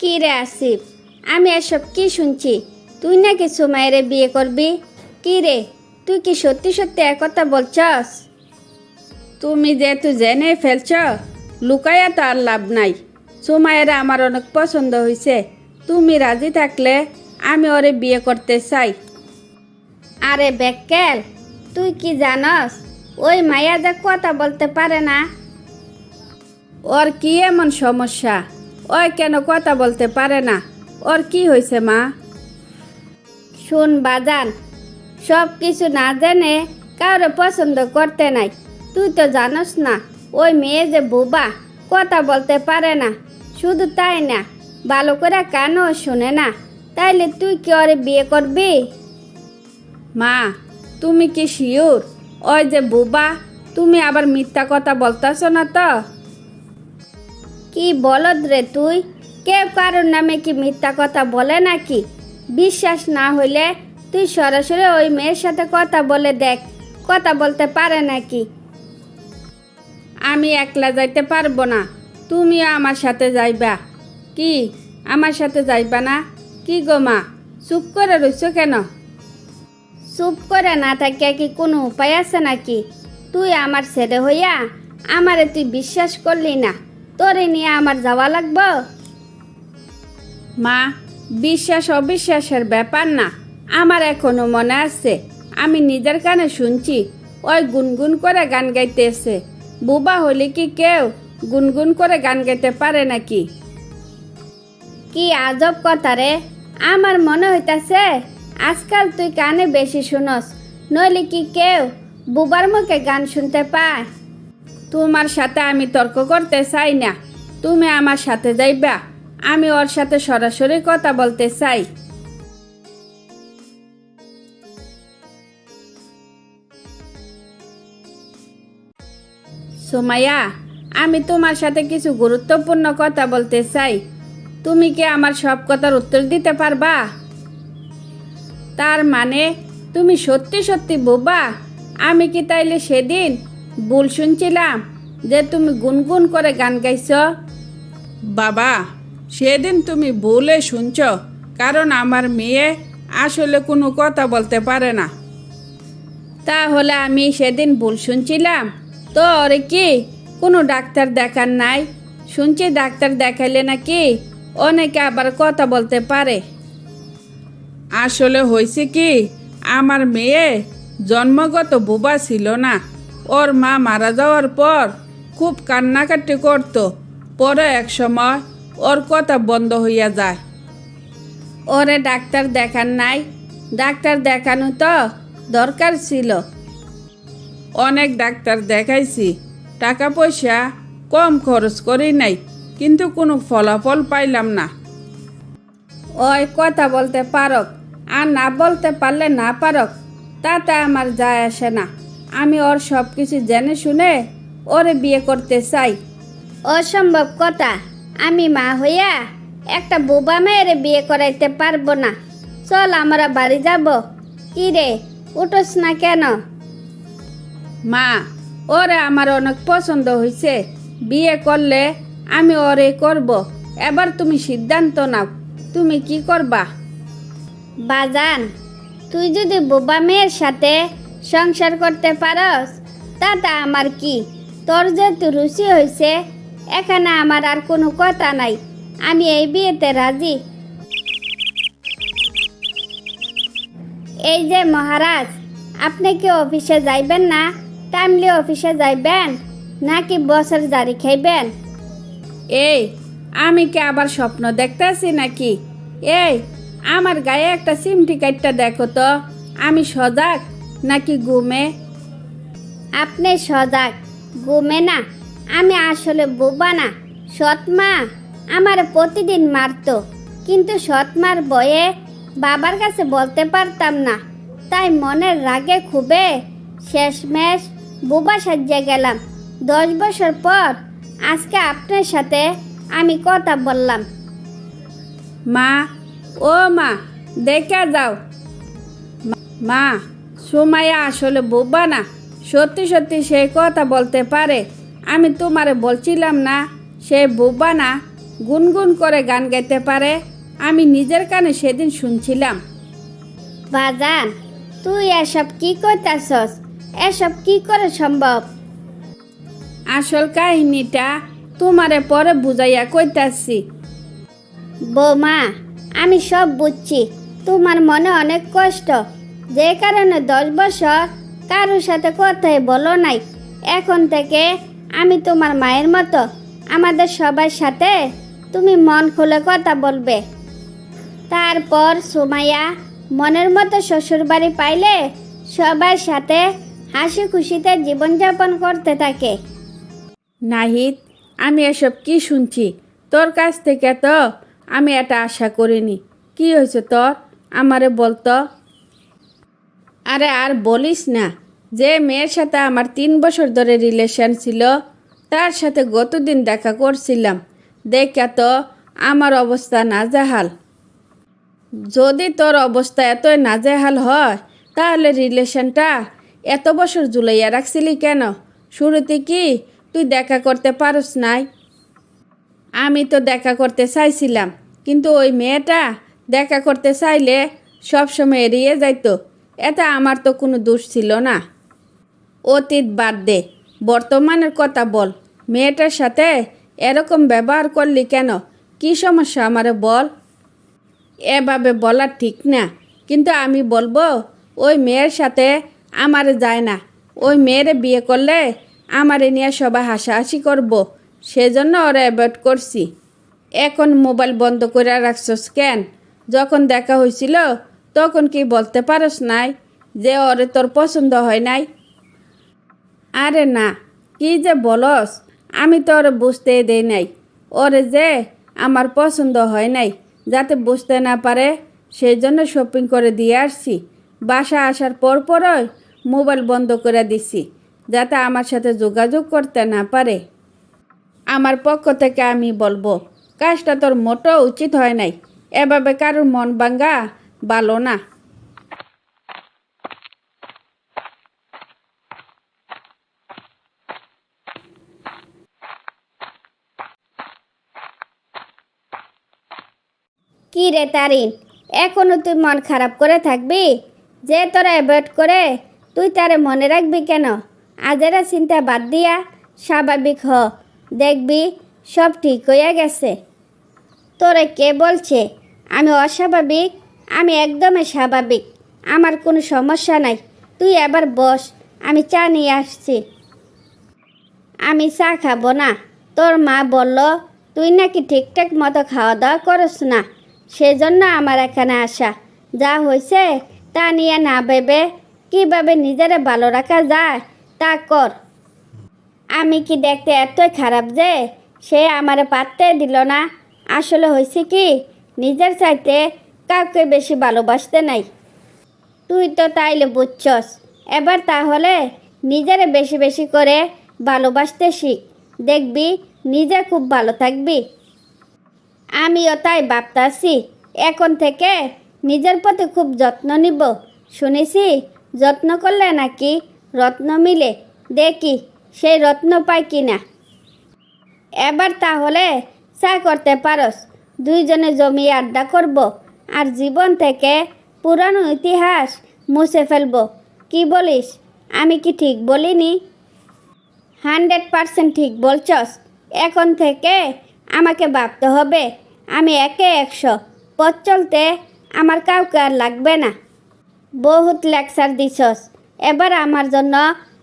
কি রে আসিফ, আমি এসব কি শুনছি? তুই নাকি সুমাইয়ারে বিয়ে করবি? কি রে, তুই কি সত্যি সত্যি একথা বলছস? তুমি যেহেতু জেনে ফেলছ, লুকাইয়া তো আর লাভ নাই। সুমাইয়ারে আমার অনেক পছন্দ হয়েছে। তুমি রাজি থাকলে আমি ওরে বিয়ে করতে চাই। আরে বেক্কেল, তুই কি জানস ওই মাইয়া যে কথা বলতে পারে না? ওর কি এমন সমস্যা? ওই কেন কথা বলতে পারে না? ওর কি হয়েছে মা? শুন বাজান, সব কিছু না জেনে কারো পছন্দ করতে নাই। তুই তো জানস না ওই মেয়ে যে বোবা, কথা বলতে পারে না। শুধু তাই না, ভালো করে কানও শুনে না। তাইলে তুই কি ওরে বিয়ে করবি? মা, তুমি কি শিওর ওই যে বোবা? তুমি আবার মিথ্যা কথা বলতেছ না তো? কি বলদ রে তুই! কেউ কারোর নামে কি মিথ্যা কথা বলে নাকি? বিশ্বাস না হইলে তুই সরাসরি ওই মেয়ের সাথে কথা বলে দেখ, কথা বলতে পারে নাকি। আমি একলা যাইতে পারবো না, তুমিও আমার সাথে যাইবা। কি আমার সাথে যাইবা না? কি গো মা, চুপ করে রইছো কেন? চুপ করে না থাকিয়া কি কোনো উপায় আছে নাকি? তুই আমার ছেলে হইয়া আমারে তুই বিশ্বাস করলি না, তোরে নিয়ে আমার যাওয়া লাগবো? মা, বিশ্বাস অবিশ্বাসের ব্যাপার না। আমার এখনো মনে আছে, আমি নিজের কানে শুনছি ওই গুনগুন করে গান গাইতেছে। বুবা হলে কি কেউ গুনগুন করে গান গাইতে পারে নাকি? কি আজব কথা রে! আমার মনে হইতাছে আজকাল তুই কানে বেশি শুনস, নইলে কি কেউ বুবার মুখে গান শুনতে পায়? তোমার সাথে আমি তর্ক করতে চাই না। তুমি আমার সাথে যাইবা, আমি ওর সাথে সরাসরি কথা বলতে চাই। সুমাইয়া, আমি তোমার সাথে কিছু গুরুত্বপূর্ণ কথা বলতে চাই। তুমি কি আমার সব কথার উত্তর দিতে পারবা? তার মানে তুমি সত্যি সত্যি বোবা? আমি কি তাইলে সেদিন ভুল শুনছিলাম যে তুমি গুনগুন করে গান গাইছ? বাবা, সেদিন তুমি ভুলে শুনছ, কারণ আমার মেয়ে আসলে কোনো কথা বলতে পারে না। তাহলে আমি সেদিন ভুল শুনছিলাম তো? ওরে কি কোনো ডাক্তার দেখার নাই? শুনছি ডাক্তার দেখাইলে নাকি অনেকে আবার কথা বলতে পারে। আসলে হয়েছে কি, আমার মেয়ে জন্মগত বোবা ছিল না। ওর মা মারা যাওয়ার পর খুব কান্নাকাটি করতো। পরে এক সময় ওর কথা বন্ধ হইয়া যায়। ওরে ডাক্তার দেখান নাই? ডাক্তার দেখানো তো দরকার ছিল। অনেক ডাক্তার দেখাইছি, টাকা পয়সা কম খরচ করি নাই, কিন্তু কোনো ফলাফল পাইলাম না। ওই কথা বলতে পারক আর না বলতে পারলে না পারক, তাতে আমার যায় আসে না। আমি ওর সব কিছু জেনে শুনে ওরে বিয়ে করতে চাই। অসম্ভব কথা! আমি মা হইয়া একটা বোবা মেয়েরে বিয়ে করাইতে পারবো না। চল আমরা বাড়ি যাব। কি রে, উঠোস না কেন? মা, ওরে আমার অনেক পছন্দ হয়েছে। বিয়ে করলে আমি ওরে করব। এবার তুমি সিদ্ধান্ত নাও, তুমি কি করবা? বাজান, তুই যদি বোবা মেয়ের সাথে সংসার করতে পারস তাতে আমার কি? তোর যেহেতু রুচি হয়েছে, এখানে আমার আর কোনো কথা নাই। আমি এই বিয়েতে রাজি। এই যে মহারাজ, আপনি কি অফিসে যাইবেন না? টাইমলি অফিসে যাইবেন নাকি বসের জারি খাইবেন? এই, আমি কি আবার স্বপ্ন দেখতেছি নাকি? এই, আমার গায়ে একটা সিমটি কাটটা দেখো তো, আমি সজাগ নাকি ঘুমে? আপনি সজাগ, ঘুমে না। আমি আসলে বোবা না, সৎমা। আমার প্রতিদিন মারতো, কিন্তু সৎমার ভয়ে বাবার কাছে বলতে পারতাম না। তাই মনের রাগে খুবে শেষমেশ বোবা সাজিয়ে গেলাম। 10 বছর পর আজকে আপনার সাথে আমি কথা বললাম। মা, ও মা, দেখা যাও। মা, সুমাইয়া আসলে বোবা না, সত্যি সত্যি সে কথা বলতে পারে। আমি তোমারে বলছিলাম না সে বোবা না? গুনগুন করে গান গাইতে পারে আমি নিজের কানে সেদিন শুনছিলাম। বাজান, তুই এসব কি করতেছস? এসব কি করে সম্ভব? আসল কাহিনীটা তোমারে পরে বুঝাইয়া কইতাছি। বৌমা, আমি সব বুঝছি। তোমার মনে অনেক কষ্ট, যে কারণে 10 বছর কারোর সাথে কথাই বলো নাই। এখন থেকে আমি তোমার মায়ের মতো, আমাদের সবার সাথে তুমি মন খুলে কথা বলবে। তারপর সুমাইয়া মনের মতো শ্বশুর বাড়ি পাইলে সবার সাথে হাসি খুশিতে জীবনযাপন করতে থাকে। নাহিদ, আমি এসব কি শুনছি তোর কাছ থেকে? তো আমি এটা আশা করিনি। কি হয়েছে তোর, আমারে বলতো। আরে আর বলিস না, যে মেয়ের সাথে আমার 3 বছর ধরে রিলেশন ছিল তার সাথে গতদিন দেখা করছিলাম। দেখা তো আমার অবস্থা নাজেহাল। যদি তোর অবস্থা এতই নাজেহাল হয় তাহলে রিলেশনটা এত বছর ঝুলাইয়া রাখছিলি কেন? শুরুতে কি তুই দেখা করতে পারস নাই? আমি তো দেখা করতে চাইছিলাম, কিন্তু ওই মেয়েটা দেখা করতে চাইলে সবসময় এড়িয়ে যাইতো। এটা আমার তো কোনো দোষ ছিল না। অতীত বাদ দে, বর্তমানের কথা বল। মেয়েটার সাথে এরকম ব্যবহার করলি কেন? কি সমস্যা আমারে বল। এভাবে বলা ঠিক না, কিন্তু আমি বলবো ওই মেয়ের সাথে আমারে যায় না। ওই মেয়েরে বিয়ে করলে আমারে নিয়ে সবাই হাসাহাসি করব, সেজন্য ওরা অ্যাভয়েড করছি। এখন মোবাইল বন্ধ করে রাখছস কেন? যখন দেখা হয়েছিল তখন কি বলতে পারস নাই যে ওরে তোর পছন্দ হয় নাই? আরে না, কি যে বলস, আমি তো ওরে বুঝতে দেই নাই ওরে যে আমার পছন্দ হয় নাই। যাতে বুঝতে না পারে সেই জন্য শপিং করে দিয়ে আসছি। বাসা আসার পরই মোবাইল বন্ধ করে দিছি, যাতে আমার সাথে যোগাযোগ করতে না পারে। আমার পক্ষ থেকে আমি বলবো, কাজটা তোর মোটেও উচিত হয় নাই। এভাবে কারোর মন ভাঙ্গা ভালো না। কি রে তারিন, এখনো তুই মন খারাপ করে থাকবি? যে তোরা অ্যাভয়েড করে তুই তারে মনে রাখবি কেন? আজেরা চিন্তা বাদ দিয়া স্বাভাবিক হ, দেখবি সব ঠিক হইয়া গেছে। তোরে কে বলছে আমি অস্বাভাবিক? আমি একদমই স্বাভাবিক, আমার কোনো সমস্যা নাই। তুই এবার বস, আমি চা নিয়ে আসছি। আমি চা খাবো না। তোর মা বলল তুই নাকি ঠিকঠাক মতো খাওয়া দাওয়া করস না, সেজন্য আমার এখানে আসা। যা হয়েছে তা নিয়ে না ভেবে কীভাবে নিজেরে ভালো রাখা যায় তা কর। আমি কি দেখতে এতই খারাপ যে সে আমারে পাত্তে দিল না? আসলে হয়েছে কি, নিজের চাইতে কাউকে বেশি ভালোবাসতে নাই। তুই তো তাইলে বুঝছস। এবার তাহলে নিজেরে বেশি বেশি করে ভালোবাসতে শিখ, দেখবি নিজে খুব ভালো থাকবি। আমিও তাই ভাবতাছি, এখন থেকে নিজের প্রতি খুব যত্ন নিব। শুনেছি যত্ন করলে নাকি রত্ন মিলে, দেখি সেই রত্ন পাই কিনা। এবার তাহলে চা করতে পারস, দুইজনে জমিয়ে আড্ডা করব আর জীবন থেকে পুরানো ইতিহাস মুছে ফেলব। কি বলিস? আমি কি ঠিক বলিনি? 100% ঠিক বলছস। এখন থেকে আমাকে ভাবতে হবে আমি 100 পথ চলতে আমার কাউকে আর লাগবে না। বহুত লেকচার দিছস, এবার আমার জন্য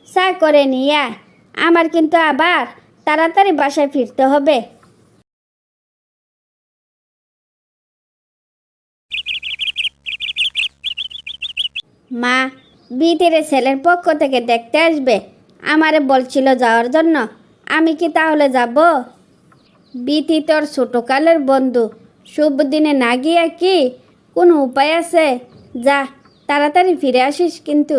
চা করে নিয়ে আয়। আমার কিন্তু আবার তাড়াতাড়ি বাসায় ফিরতে হবে। মা, বিতিরে ছেলের পক্ষ থেকে দেখতে আসবে, আমারে বলছিল যাওয়ার জন্য। আমি কি তাহলে যাব? বিতি তোর ছোটকালের বন্ধু, শুভ দিনে না গিয়া কি কোনো উপায় আছে? যা, তাড়াতাড়ি ফিরে আসিস কিন্তু।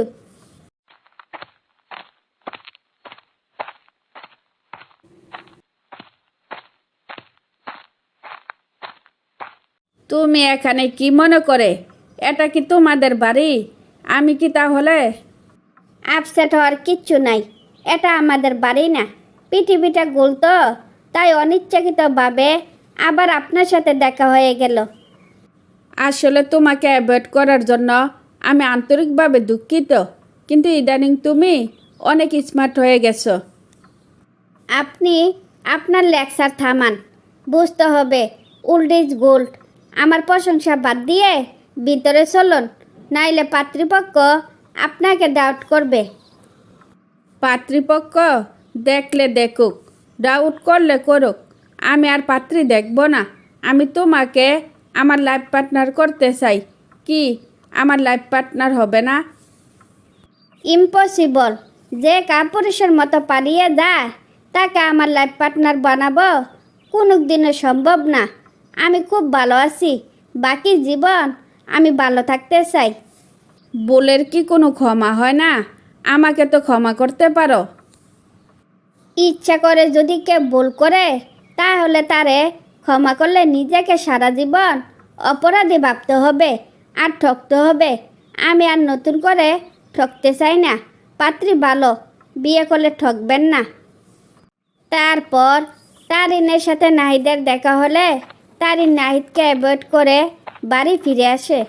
তুমি এখানে কি মনে করে? এটা কি তোমাদের বাড়ি? আমি কি তাহলে? আপসেট হওয়ার কিচ্ছু নাই, এটা আমাদের বাড়ি না। পৃথিবীটা গোল তো, তাই অনিচ্ছাকৃতভাবে আবার আপনার সাথে দেখা হয়ে গেল। আসলে তোমাকে অ্যাভয়েড করার জন্য আমি আন্তরিকভাবে দুঃখিত, কিন্তু ইদানিং তুমি অনেক স্মার্ট হয়ে গেছো। আপনি আপনার লেকচার থামান। বুঝতে হবে ওল্ড ইজ গোল্ড। আমার প্রশংসা বাদ দিয়ে ভিতরে চলুন, নাইলে পাত্রীপক্ষ আপনাকে ডাউট করবে। পাত্রীপক্ষ দেখলে দেখুক, ডাউট করলে করুক, আমি আর পাত্রী দেখব না। আমি তোমাকে আমার লাইফ পার্টনার করতে চাই। কি আমার লাইফ পার্টনার হবে না? ইম্পসিবল। যে কাপুরুষের মতো পালিয়ে যায় তাকে আমার লাইফ পার্টনার বানাবো কোনো দিনও সম্ভব না। আমি খুব ভালো আছি, বাকি জীবন আমি ভালো থাকতে চাই। বলের কি কোনো ক্ষমা হয় না? আমাকে তো ক্ষমা করতে পারো। ইচ্ছা করে যদি কেউ ভুল করে তাহলে তারে ক্ষমা করলে নিজেকে সারা জীবন অপরাধী ভাবতে হবে আর ঠকতে হবে। আমি আর নতুন করে ঠকতে চাই না। পাত্রী ভালো, বিয়ে করলে ঠকবেন না। তারপর তারিনের সাথে নাহিদের দেখা হলে তারিন নাহিদকে অ্যাভয়েড করে বাড়ি ফিরে আসে।